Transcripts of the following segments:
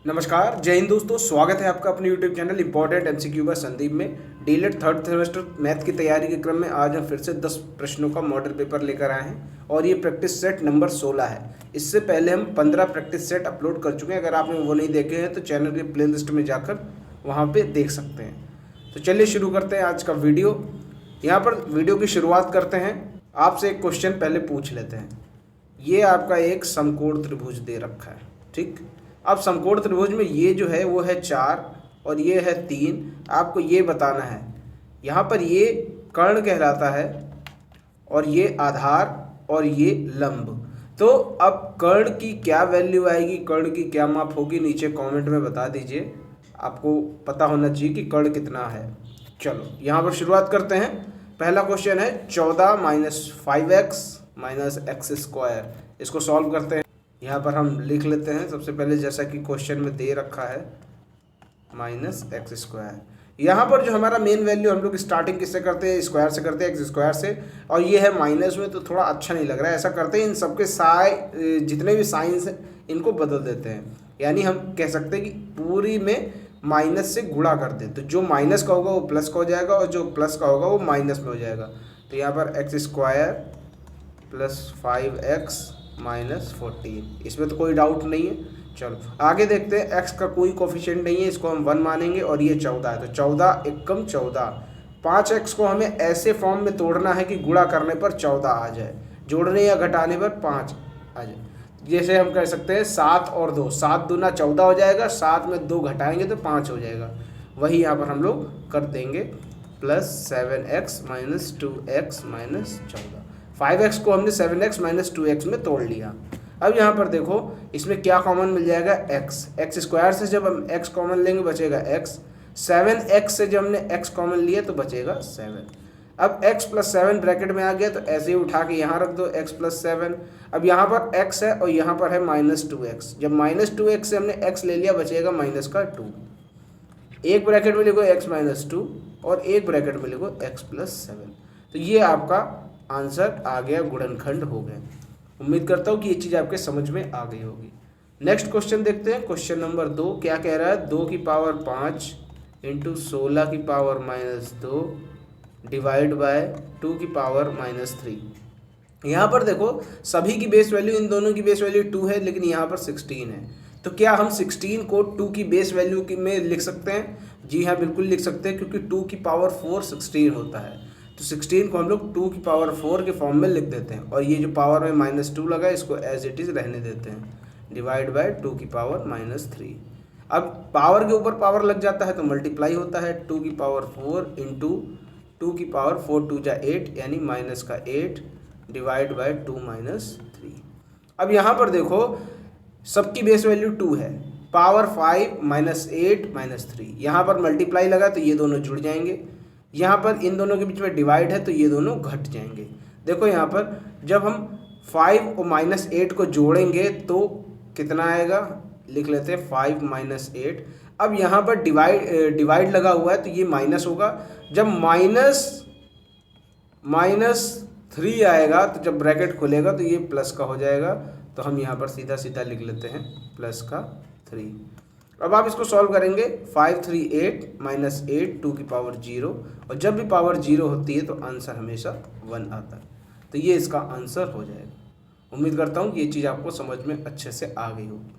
नमस्कार, जय हिंद दोस्तों। स्वागत है आपका अपने YouTube channel important MCQ by Sandeep में। डीएलएड थर्ड सेमेस्टर मैथ की तैयारी के क्रम में आज हम फिर से 10 प्रश्नों का मॉडल पेपर लेकर आए हैं और ये प्रैक्टिस सेट नंबर 16 है। इससे पहले हम 15 प्रैक्टिस सेट अपलोड कर चुके हैं। अगर आपने वो नहीं देखे हैं तो चैनल के प्ले लिस्ट में जाकर वहाँ पर देख सकते हैं। तो चलिए शुरू करते हैं आज का वीडियो। यहाँ पर वीडियो की शुरुआत करते हैं। आपसे एक क्वेश्चन पहले पूछ लेते हैं। ये आपका एक समकोण त्रिभुज दे रखा है, ठीक। अब समकोण त्रिभुज में ये जो है वो है 4 और ये है 3। आपको ये बताना है, यहाँ पर ये कर्ण कहलाता है और ये आधार और ये लंब। तो अब कर्ण की क्या वैल्यू आएगी, कर्ण की क्या माप होगी, नीचे कमेंट में बता दीजिए। आपको पता होना चाहिए कि कर्ण कितना है। चलो यहाँ पर शुरुआत करते हैं। पहला क्वेश्चन है 14 - 5x - x²। इसको सॉल्व करते हैं। यहाँ पर हम लिख लेते हैं सबसे पहले, जैसा कि क्वेश्चन में दे रखा है -x²। यहाँ पर जो हमारा मेन वैल्यू, हम लोग स्टार्टिंग किससे करते हैं, स्क्वायर से करते हैं, x² से। और ये है माइनस में, तो थोड़ा अच्छा नहीं लग रहा है। ऐसा करते हैं, इन सबके जितने भी साइंस हैं इनको बदल देते हैं। यानी हम कह सकते हैं कि पूरी में माइनस से गुणा कर दे, तो जो माइनस का होगा वो प्लस का हो जाएगा और जो प्लस का होगा वो माइनस में हो जाएगा। तो यहाँ पर x² + 5x - 14, इसमें तो कोई डाउट नहीं है। चलो आगे देखते हैं। x का कोई कोफिशिएंट नहीं है, इसको हम 1 मानेंगे और ये 14 है, तो 14 एकम 14। 5x को हमें ऐसे फॉर्म में तोड़ना है कि गुणा करने पर 14 आ जाए, जोड़ने या घटाने पर 5 आ जाए। जैसे हम कह सकते हैं 7 और 2, 7 दूना 14 हो जाएगा, 7 में 2 घटाएंगे तो 5 हो जाएगा। वही यहाँ पर हम लोग कर देंगे +7x - 2x - 14। 5x को हमने 7x - 2x में तोड़ लिया। अब यहाँ पर देखो, इसमें क्या कॉमन मिल जाएगा, x² से जब हम x कॉमन लेंगे बचेगा x। 7x से जब हमने x कॉमन लिया तो बचेगा 7। अब x + 7 ब्रैकेट में आ गया, तो ऐसे ही उठा के यहाँ रख दो, x + 7। अब यहाँ पर x है और यहाँ पर है -2x। जब -2x से हमने x ले लिया बचेगा -2। एक ब्रैकेट में लिखो x - 2 और एक ब्रैकेट में लिखो x + 7। तो ये आपका आंसर आ गया, गुणनखंड हो गए। उम्मीद करता हूँ कि ये चीज़ आपके समझ में आ गई होगी। नेक्स्ट क्वेश्चन देखते हैं। क्वेश्चन नंबर 2 क्या कह रहा है, 2 की पावर 5 × 16 की पावर -2 डिवाइड बाय 2 की पावर -3। यहाँ पर देखो सभी की बेस वैल्यू, इन दोनों की बेस वैल्यू 2 है, लेकिन यहाँ पर 16 है। तो क्या हम 16 को 2 की बेस वैल्यू में लिख सकते हैं? जी हाँ, बिल्कुल लिख सकते हैं, क्योंकि 2 की पावर 4 16 होता है। तो 16 को हम लोग 2 की पावर 4 के फॉर्म में लिख देते हैं, और ये जो पावर में -2 लगा है इसको एज इट इज़ रहने देते हैं, डिवाइड बाय 2 की पावर -3। अब पावर के ऊपर पावर लग जाता है तो मल्टीप्लाई होता है। 2 की पावर 4 × 2 की पावर 4 × 2 = 8, यानी -8 डिवाइड बाय 2 - 3। अब यहाँ पर देखो सबकी बेस वैल्यू 2 है, पावर 5 -8 -3, यहाँ पर मल्टीप्लाई लगा तो ये दोनों जुड़ जाएंगे। यहाँ पर इन दोनों के बीच में डिवाइड है तो ये दोनों घट जाएंगे। देखो यहाँ पर जब हम 5 और -8 को जोड़ेंगे तो कितना आएगा, लिख लेते हैं 5 - 8। अब यहाँ पर डिवाइड लगा हुआ है तो ये माइनस होगा। जब -3 आएगा तो जब ब्रैकेट खुलेगा तो ये प्लस का हो जाएगा। तो हम यहाँ पर सीधा सीधा लिख लेते हैं +3। अब आप इसको सॉल्व करेंगे, 5 3 8 -8 2 की पावर 0, और जब भी पावर 0 होती है तो आंसर हमेशा 1 आता है। तो ये इसका आंसर हो जाएगा। उम्मीद करता हूँ कि ये चीज़ आपको समझ में अच्छे से आ गई होगी।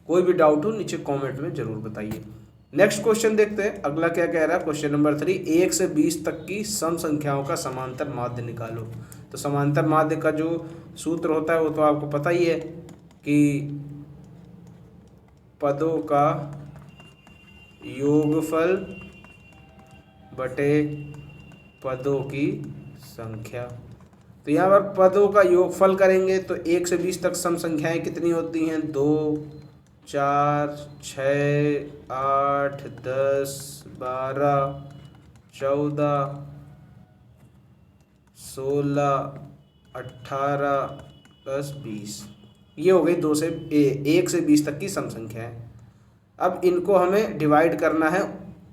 कोई भी डाउट हो नीचे कमेंट में ज़रूर बताइए। नेक्स्ट क्वेश्चन देखते हैं, अगला क्या कह रहा है। क्वेश्चन नंबर 3, 1 से 20 तक की सम संख्याओं का समांतर माध्य निकालो। तो समांतर माध्य का जो सूत्र होता है वो तो आपको पता ही है कि पदों का योगफल बटे पदों की संख्या। तो यहाँ पर पदों का योगफल करेंगे तो 1 से 20 तक सम संख्याएं कितनी होती हैं, 2 4 6 8 10 12 14 16 18 + 20। ये हो गई 1 से 20 तक की सम संख्याएं। अब इनको हमें डिवाइड करना है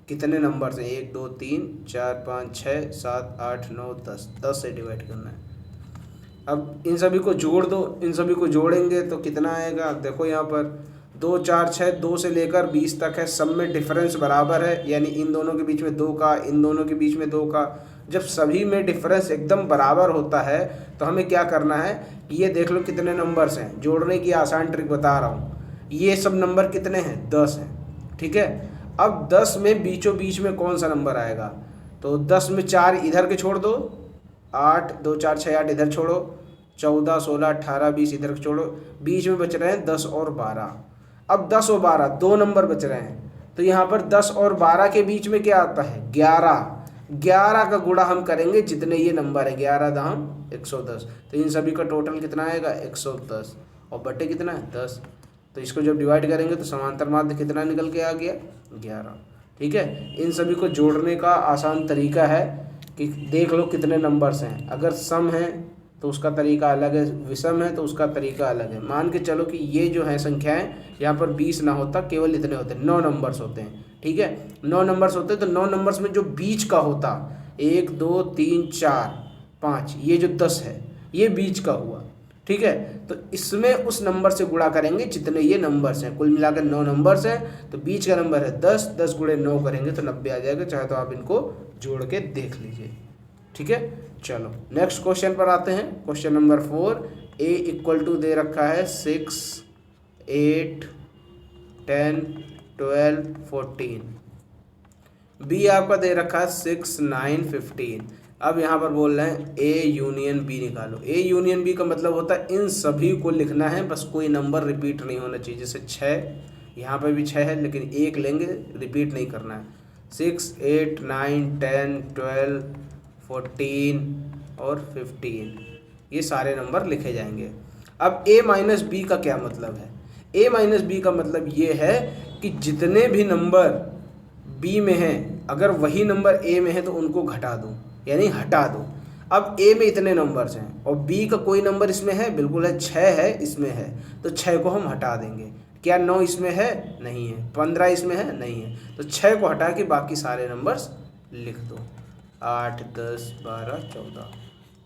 कितने नंबर से, 1 2 3 4 5 6 7 8 9 10, 10 से डिवाइड करना है। अब इन सभी को जोड़ दो, इन सभी को जोड़ेंगे तो कितना आएगा, देखो यहाँ पर 2 4 6, 2 से लेकर 20 तक है, सब में डिफरेंस बराबर है, यानी इन दोनों के बीच में 2 का, इन दोनों के बीच में 2 का। जब सभी में डिफरेंस एकदम बराबर होता है तो हमें क्या करना है कि ये देख लो कितने नंबर्स हैं, जोड़ने की आसान ट्रिक बता रहा हूँ। ये सब नंबर कितने हैं, 10 हैं, ठीक है। अब 10 में बीचों बीच में कौन सा नंबर आएगा, तो 10 में 4 इधर के छोड़ दो, 8 2 4 6 8 इधर छोड़ो, 14 16 18 20 इधर के छोड़ो, बीच में बच रहे हैं 10 और 12। अब 10 और 12 दो नंबर बच रहे हैं, तो यहाँ पर 10 और 12 के बीच में क्या आता है, 11। 11 का गुणा हम करेंगे जितने ये नंबर है, 11 दाम 110, तो इन सभी का टोटल कितना आएगा 110, और बटे कितना है 10। तो इसको जब डिवाइड करेंगे तो समांतर माध्य कितना निकल के आ गया 11, ठीक है। इन सभी को जोड़ने का आसान तरीका है कि देख लो कितने नंबर्स हैं, अगर सम है तो उसका तरीका अलग है, विषम है तो उसका तरीका अलग है। मान के चलो कि ये जो है संख्याएं, यहाँ पर 20 ना होता, केवल इतने होते हैं, 9 नंबर्स होते हैं, ठीक है। 9 नंबर्स होते हैं, तो 9 नंबर्स में जो बीच का होता 1 2 3 4 5, ये जो 10 है ये बीच का हुआ, ठीक है। तो इसमें उस नंबर से गुणा करेंगे जितने ये नंबर्स हैं, कुल मिलाकर 9 नंबर्स हैं, तो बीच का नंबर है 10, 10 गुणे 9 करेंगे तो 90 आ जाएगा, चाहे तो आप इनको जोड़ के देख लीजिए, ठीक है। चलो नेक्स्ट क्वेश्चन पर आते हैं, question number 4। A equal to दे रखा है 6 8 10 12 14, बी आपका दे रखा है 6 9 15। अब यहाँ पर बोल रहे हैं ए यूनियन बी निकालो। ए यूनियन बी का मतलब होता है इन सभी को लिखना है, बस कोई नंबर रिपीट नहीं होना चाहिए। जैसे 6, यहाँ पर भी 6 है लेकिन एक लेंगे, रिपीट नहीं करना है। 6 8 9 10 12 14 और 15, ये सारे नंबर लिखे जाएंगे। अब ए माइनस बी का क्या मतलब है, ए माइनस बी का मतलब ये है कि जितने भी नंबर बी में हैं, अगर वही नंबर ए में है तो उनको घटा दो, यानी हटा दो। अब ए में इतने नंबर्स हैं और बी का कोई नंबर इसमें है, बिल्कुल है, 6 है इसमें है, तो 6 को हम हटा देंगे। क्या 9 इसमें है, नहीं है। 15 इसमें है, नहीं है, तो 6 को हटा के बाकी सारे नंबर्स लिख दो, 8 10 12 14,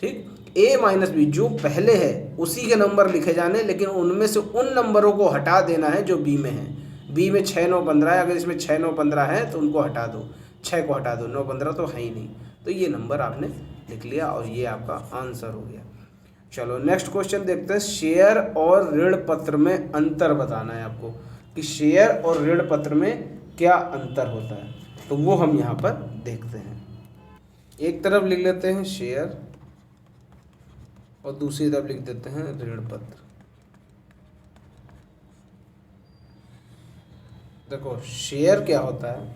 ठीक। ए माइनस बी जो पहले है उसी के नंबर लिखे जाने, लेकिन उनमें से उन नंबरों को हटा देना है जो बी में है। बी में 6 9 15 है, अगर इसमें 6 9 15 है तो उनको हटा दो, 6 को हटा दो, 9 15 तो है ही नहीं, तो ये नंबर आपने लिख लिया और ये आपका आंसर हो गया। चलो नेक्स्ट क्वेश्चन देखते हैं। शेयर और ऋण पत्र में अंतर बताना है आपको कि शेयर और ऋण पत्र में क्या अंतर होता है, तो वो हम यहाँ पर देखते हैं। एक तरफ लिख लेते हैं शेयर और दूसरी तरफ लिख देते हैं ऋण पत्र। देखो शेयर क्या होता है,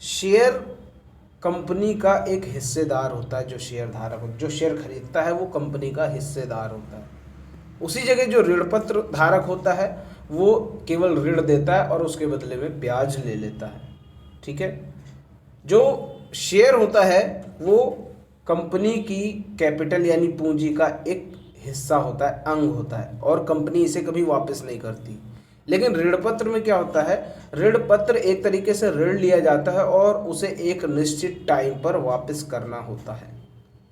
शेयर कंपनी का एक हिस्सेदार होता है, जो शेयर धारक होता है, जो शेयर खरीदता है वो कंपनी का हिस्सेदार होता है। उसी जगह जो ऋण पत्र धारक होता है वो केवल ऋण देता है और उसके बदले में ब्याज ले लेता है, ठीक है। जो शेयर होता है वो कंपनी की कैपिटल यानी पूंजी का एक हिस्सा होता है, अंग होता है, और कंपनी इसे कभी वापस नहीं करती। लेकिन ऋण पत्र में क्या होता है, ऋण पत्र एक तरीके से ऋण लिया जाता है और उसे एक निश्चित टाइम पर वापस करना होता है,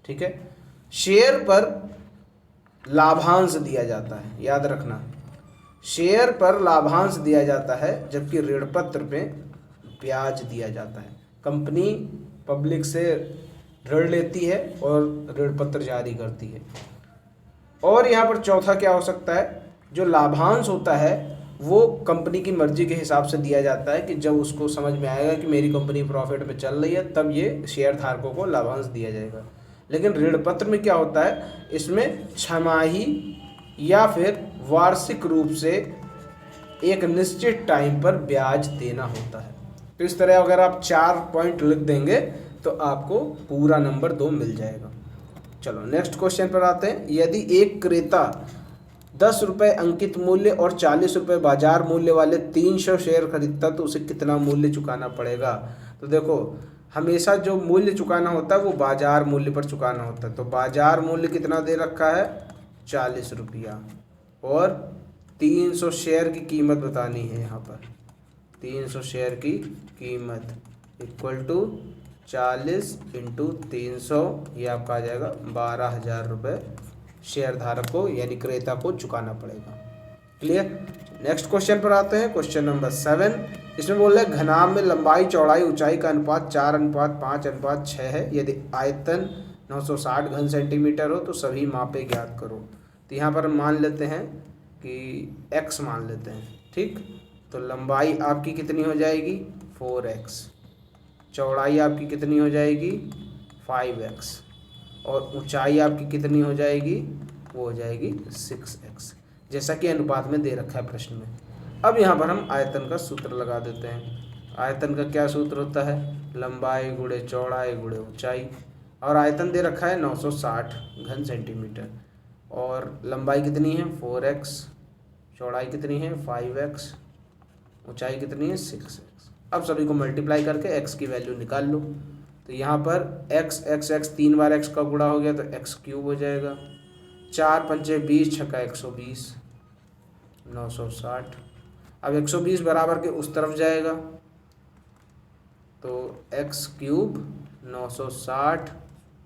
ठीक है। शेयर पर लाभांश दिया जाता है, याद रखना, शेयर पर लाभांश दिया जाता है, जबकि ऋण पत्र पे ब्याज दिया जाता है। कंपनी पब्लिक से ऋण लेती है और ऋण पत्र जारी करती है। और यहाँ पर चौथा क्या हो सकता है, जो लाभांश होता है वो कंपनी की मर्जी के हिसाब से दिया जाता है कि जब उसको समझ में आएगा कि मेरी कंपनी प्रॉफिट में चल रही है तब ये शेयर धारकों को लाभांश दिया जाएगा। लेकिन ऋण पत्र में क्या होता है, इसमें छमाही या फिर वार्षिक रूप से एक निश्चित टाइम पर ब्याज देना होता है। तो इस तरह अगर आप 4 पॉइंट लिख देंगे तो आपको पूरा नंबर 2 मिल जाएगा। चलो नेक्स्ट क्वेश्चन पर आते हैं। यदि एक क्रेता 10 रुपये अंकित मूल्य और 40 रुपये बाजार मूल्य वाले 300 शेयर खरीदता तो उसे कितना मूल्य चुकाना पड़ेगा। तो देखो हमेशा जो मूल्य चुकाना होता है वो बाजार मूल्य पर चुकाना होता है। तो बाजार मूल्य कितना दे रखा है 40 रुपया, और 300 शेयर की कीमत बतानी है। यहाँ पर 300 शेयर की कीमत इक्वल टू 40 इंटू 300, ये आपका आ जाएगा 12,000 रुपये शेयर धारक को यानी क्रेता को चुकाना पड़ेगा। क्लियर। नेक्स्ट क्वेश्चन पर आते हैं, क्वेश्चन नंबर 7। इसमें बोल रहे हैं घनाभ में लंबाई चौड़ाई ऊंचाई का अनुपात 4:5:6 है। यदि आयतन 960 घन सेंटीमीटर हो तो सभी मापे ज्ञात करो। तो यहाँ पर हम मान लेते हैं कि x मान लेते हैं, ठीक। तो लंबाई आपकी कितनी हो जाएगी 4x, चौड़ाई आपकी कितनी हो जाएगी 5x, और ऊंचाई आपकी कितनी हो जाएगी, वो हो जाएगी 6x, जैसा कि अनुपात में दे रखा है प्रश्न में। अब यहाँ पर हम आयतन का सूत्र लगा देते हैं। आयतन का क्या सूत्र होता है, लंबाई गुणे चौड़ाई गुणे ऊंचाई, और आयतन दे रखा है 960 घन सेंटीमीटर, और लंबाई कितनी है 4x, चौड़ाई कितनी है 5x, ऊंचाई कितनी है 6x। अब सभी को मल्टीप्लाई करके x की वैल्यू निकाल लो। तो यहाँ पर x 3 बार x का गुणा हो गया तो x³ हो जाएगा। 4×5 = 20, 6 × 120, 960। अब 120 बराबर के उस तरफ जाएगा तो x³ 960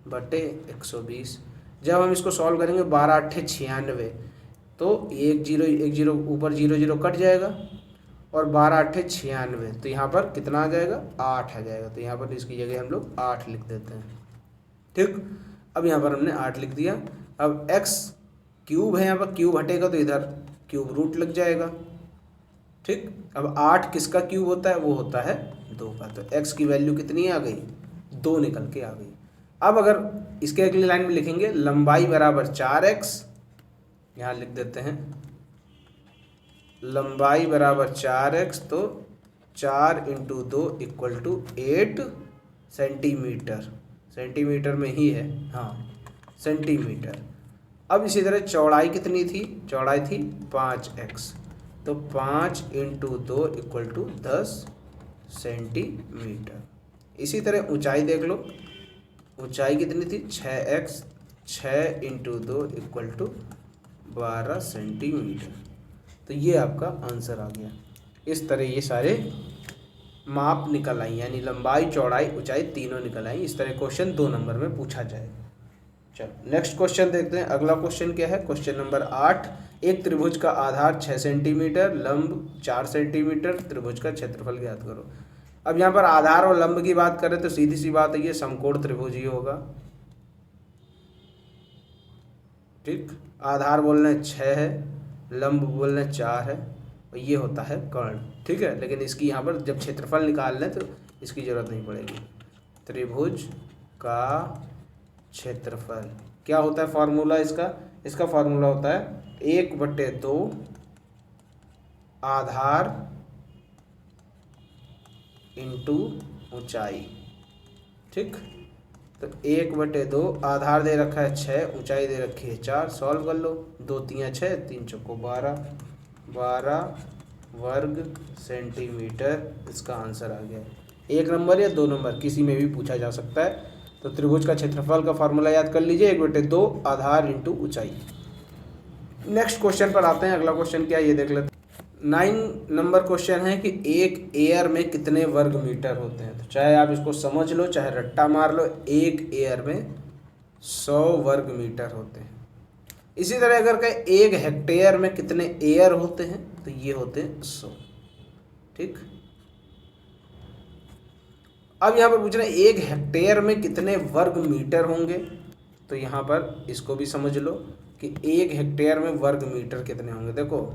बटे 120। जब हम इसको सॉल्व करेंगे 12×8 = 96, तो 1 0 ऊपर 0 0 कट जाएगा, और 12×8 = 96, तो यहाँ पर कितना आ जाएगा 8 आ जाएगा। तो यहाँ पर इसकी जगह हम लोग 8 लिख देते हैं, ठीक। अब यहाँ पर हमने 8 लिख दिया। अब x³ है, यहाँ पर क्यूब हटेगा तो इधर क्यूब रूट लग जाएगा, ठीक। अब 8 किसका क्यूब होता है, वो होता है 2 का। तो x की वैल्यू कितनी आ गई 2 निकल के आ गई। अब अगर इसके अगली लाइन में लिखेंगे लंबाई बराबर 4x, यहाँ लिख देते हैं लंबाई बराबर 4x, तो 4 × 2 = 8 सेंटीमीटर, सेंटीमीटर में ही है, हाँ सेंटीमीटर। अब इसी तरह चौड़ाई कितनी थी, चौड़ाई थी 5x, तो 5 × 2 = 10 सेंटीमीटर। इसी तरह ऊंचाई देख लो, ऊंचाई कितनी थी 6x, 6 × 2 = 12 सेंटीमीटर। तो ये आपका आंसर आ गया। इस तरह ये सारे माप निकल आई, यानी लंबाई चौड़ाई ऊंचाई तीनों निकल आई। इस तरह क्वेश्चन 2 नंबर में पूछा जाएगा। चलो नेक्स्ट क्वेश्चन देखते हैं। अगला क्वेश्चन क्या है, क्वेश्चन नंबर 8। एक त्रिभुज का आधार 6 सेंटीमीटर, लंब 4 सेंटीमीटर, त्रिभुज का क्षेत्रफल ज्ञात करो। अब यहाँ पर आधार और लंब की बात करें तो सीधी सी बात है, ये समकोण त्रिभुज ही होगा, ठीक। आधार बोलने 6 है, लंब बोलने 4 है, और ये होता है कर्ण, ठीक है। लेकिन इसकी यहाँ पर जब क्षेत्रफल निकाल लें तो इसकी ज़रूरत नहीं पड़ेगी। त्रिभुज का क्षेत्रफल क्या होता है फॉर्मूला इसका, इसका फॉर्मूला होता है 1/2 आधार इंटू ऊंचाई, ठीक। तो 1/2 आधार दे रखा है 6, ऊंचाई दे रखी है 4, सॉल्व कर लो। 2 × 3 = 6, 3 × 4 = 12, 12 वर्ग सेंटीमीटर इसका आंसर आ गया। 1 नंबर या 2 नंबर किसी में भी पूछा जा सकता है। तो त्रिभुज का क्षेत्रफल का फॉर्मूला याद कर लीजिए, 1/2 आधार इंटू ऊंचाई। नेक्स्ट क्वेश्चन पर आते हैं। अगला क्वेश्चन क्या है ये देख लेते हैं। 9 नंबर क्वेश्चन है कि एक एयर में कितने वर्ग मीटर होते हैं। तो चाहे आप इसको समझ लो चाहे रट्टा मार लो, एक एयर में 100 वर्ग मीटर होते हैं। इसी तरह अगर कहें एक हेक्टेयर में कितने एयर होते हैं, तो ये होते हैं 100, ठीक। अब यहाँ पर पूछ रहे हैं एक हेक्टेयर में कितने वर्ग मीटर होंगे। तो यहाँ पर इसको भी समझ लो कि एक हेक्टेयर में वर्ग मीटर कितने होंगे। देखो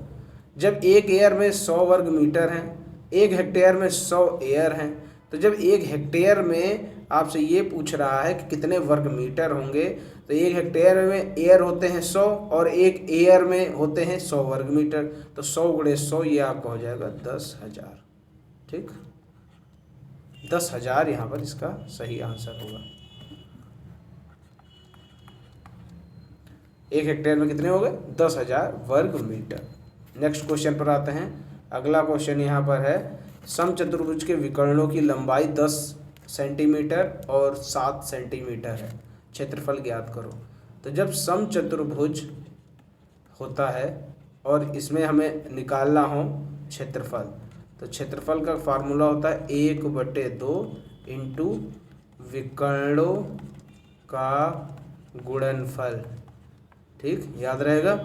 जब एक एयर में 100 वर्ग मीटर हैं, एक हेक्टेयर में 100 एयर हैं, तो जब एक हेक्टेयर में आपसे ये पूछ रहा है कि कितने वर्ग मीटर होंगे, तो एक हेक्टेयर में एयर होते हैं 100 और एक एयर में होते हैं 100 वर्ग मीटर। तो 100 × 100 ये आपका हो जाएगा 10,000, ठीक। 10,000 यहाँ पर इसका सही आंसर होगा। एक हेक्टेयर में कितने हो गए 10,000 वर्ग मीटर। नेक्स्ट क्वेश्चन पर आते हैं। अगला क्वेश्चन यहाँ पर है समचतुर्भुज के विकर्णों की लंबाई 10 सेंटीमीटर और 7 सेंटीमीटर है, क्षेत्रफल ज्ञात करो। तो जब समचतुर्भुज होता है और इसमें हमें निकालना हो क्षेत्रफल, तो क्षेत्रफल का फार्मूला होता है 1/2 इंटू विकर्णों का गुणनफल, ठीक, याद रहेगा।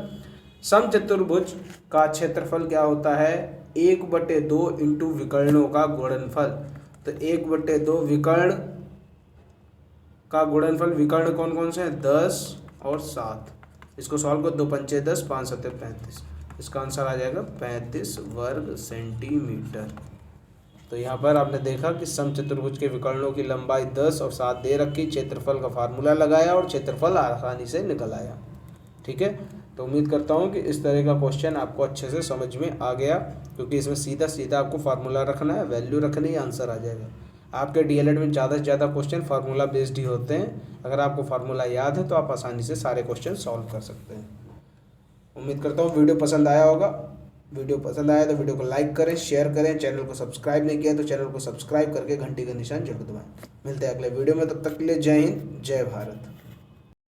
समचतुर्भुज का क्षेत्रफल क्या होता है? 1/2 इंटू विकर्णों का गुणनफल। तो 1/2 विकर्ण का गुणनफल, विकर्ण कौन कौन से हैं? 10 और 7। इसको सॉल्व कर, 2 पंचे 10, 5 सत्ते 35। इसका आंसर आ जाएगा 35 वर्ग सेंटीमीटर। तो यहाँ पर आपने देखा कि समचतुर्भुज के विकर्णों की लंबाई 10 और 7 दे रखी, क्षेत्रफल का फार्मूला लगाया और क्षेत्रफल आसानी से निकल आया। ठीक है, तो उम्मीद करता हूँ कि इस तरह का क्वेश्चन आपको अच्छे से समझ में आ गया, क्योंकि इसमें सीधा सीधा आपको फार्मूला रखना है, वैल्यू रखनी है, आंसर आ जाएगा। आपके डीएलएड में ज़्यादा से ज़्यादा क्वेश्चन फार्मूला बेस्ड ही होते हैं। अगर आपको फार्मूला याद है तो आप आसानी से सारे क्वेश्चन सॉल्व कर सकते हैं। उम्मीद करता हूँ वीडियो पसंद आया होगा। वीडियो पसंद आया तो वीडियो को लाइक करें, शेयर करें। चैनल को सब्सक्राइब नहीं किया तो चैनल को सब्सक्राइब करके घंटी का निशान जरूर दबाएं। मिलते हैं अगले वीडियो में, तब तक के लिए जय हिंद, जय भारत।